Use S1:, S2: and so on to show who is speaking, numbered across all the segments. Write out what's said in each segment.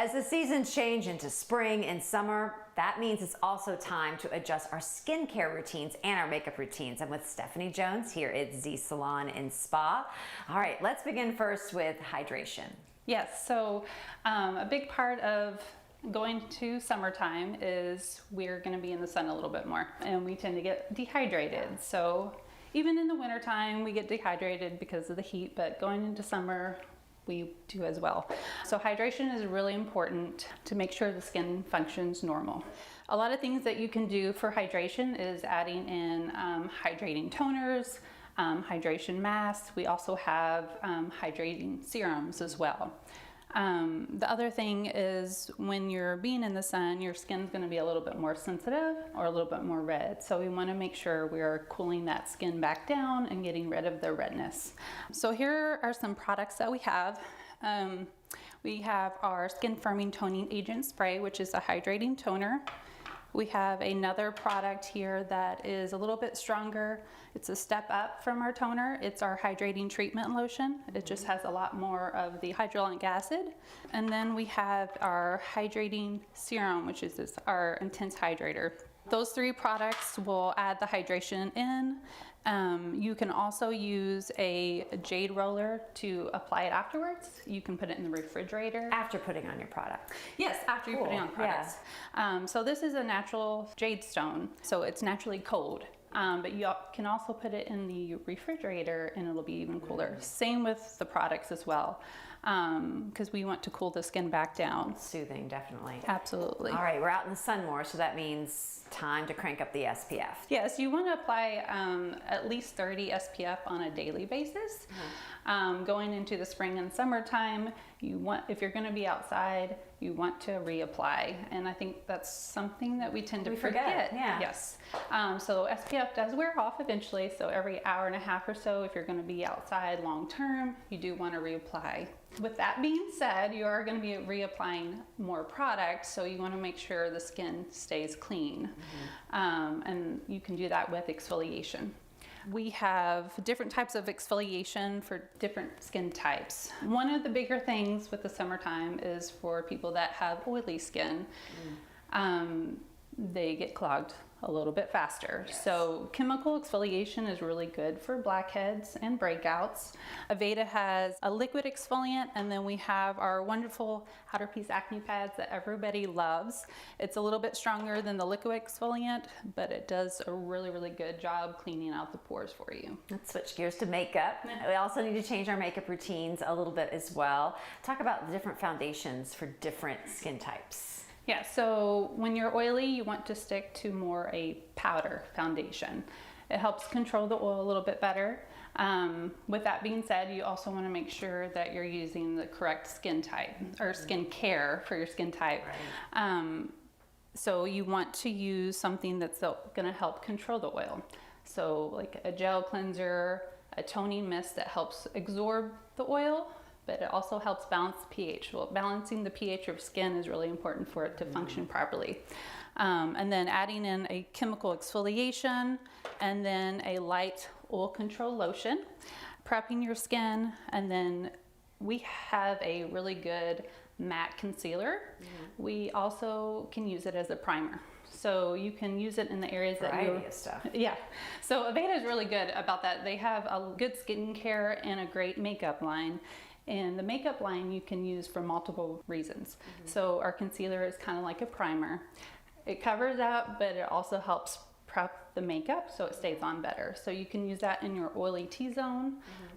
S1: As the seasons change into spring and summer, that means it's also time to adjust our skincare routines and our makeup routines. I'm with Stephanie Jones here at Z Salon and Spa. All right, let's begin first with hydration.
S2: Yes, so a big part of going to summertime is we're going to be in the sun a little bit more, and we tend to get dehydrated. So even in the wintertime, we get dehydrated because of the heat, but going into summer, we do as well. So hydration is really important to make sure the skin functions normal. A lot of things that you can do for hydration is adding in hydrating toners, hydration masks. We also have hydrating serums as well. The other thing is when you're being in the sun, your skin's going to be a little bit more sensitive or a little bit more red. So we want to make sure we're cooling that skin back down and getting rid of the redness. So here are some products that we have. We have our Skin Firming Toning Agent Spray, which is a hydrating toner. We have another product here that is a little bit stronger. It's a step up from our toner. It's our hydrating treatment lotion. It just has a lot more of the hyaluronic acid. And then we have our hydrating serum, which is our intense hydrator. Those three products will add the hydration in. You can also use a jade roller to apply it afterwards. You can put it in the refrigerator.
S1: After putting on your product?
S2: Yes, after you put it on products. Yeah. So this is a natural jade stone, so it's naturally cold. But you can also put it in the refrigerator and it'll be even cooler. Same with the products as well, because we want to cool the skin back down.
S1: Soothing, definitely.
S2: Absolutely.
S1: All right, we're out in the sun more, so that means time to crank up the SPF.
S2: Yes, you want to apply at least 30 SPF on a daily basis. Going into the spring and summertime, if you're going to be outside, you want to reapply, and I think that's something that we tend to forget.
S1: Yeah.
S2: Yes. So SPF does wear off eventually, so every hour and a half or so, if you're going to be outside long term, you do want to reapply. With that being said, you are going to be reapplying more product, so you want to make sure the skin stays clean. And you can do that with exfoliation. We have different types of exfoliation for different skin types. One of the bigger things with the summertime is for people that have oily skin. They get clogged a little bit faster. Yes. So chemical exfoliation is really good for blackheads and breakouts. Aveda has a liquid exfoliant, and then we have our wonderful outer piece acne pads that everybody loves. It's a little bit stronger than the liquid exfoliant, but it does a really, really good job cleaning out the pores for you.
S1: Let's switch gears to makeup. We also need to change our makeup routines a little bit as well. Talk about the different foundations for different skin types.
S2: Yeah, so when you're oily, you want to stick to more a powder foundation. It helps control the oil a little bit better. With that being said, you also want to make sure that you're using the correct skin type or skin care for your skin type. Right. So you want to use something that's going to help control the oil. So like a gel cleanser, a toning mist that helps absorb the oil, but it also helps balance the pH. Well, balancing the pH of skin is really important for it to function properly. And then adding in a chemical exfoliation and then a light oil control lotion, prepping your skin, and then we have a really good matte concealer. We also can use it as a primer. So you can use it in the areas that
S1: variety of stuff.
S2: Yeah. So Aveda is really good about that. They have a good skincare and a great makeup line. And the makeup line you can use for multiple reasons. So our concealer is kind of like a primer. It covers up, but it also helps prep the makeup so it stays on better. So you can use that in your oily T-zone.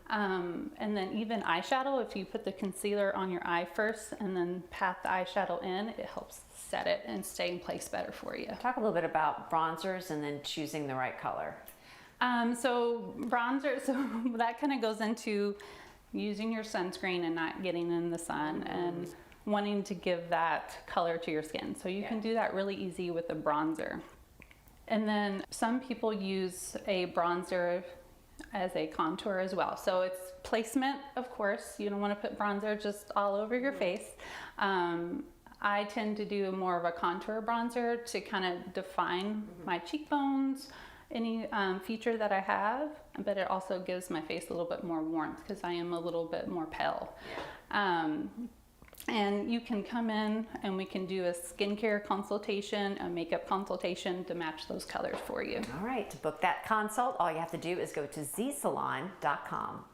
S2: And then even eyeshadow, if you put the concealer on your eye first and then pat the eyeshadow in, it helps set it and stay in place better for you.
S1: Talk a little bit about bronzers and then choosing the right color.
S2: So bronzer, so that kind of goes into using your sunscreen and not getting in the sun and wanting to give that color to your skin. So you can do that really easy with a bronzer. And then some people use a bronzer as a contour as well. So it's placement, of course. You don't want to put bronzer just all over your face. I tend to do more of a contour bronzer to kind of define my cheekbones, any feature that I have, but it also gives my face a little bit more warmth because I am a little bit more pale. And you can come in and we can do a skincare consultation, a makeup consultation to match those colors for you.
S1: All right, to book that consult, all you have to do is go to zsalon.com.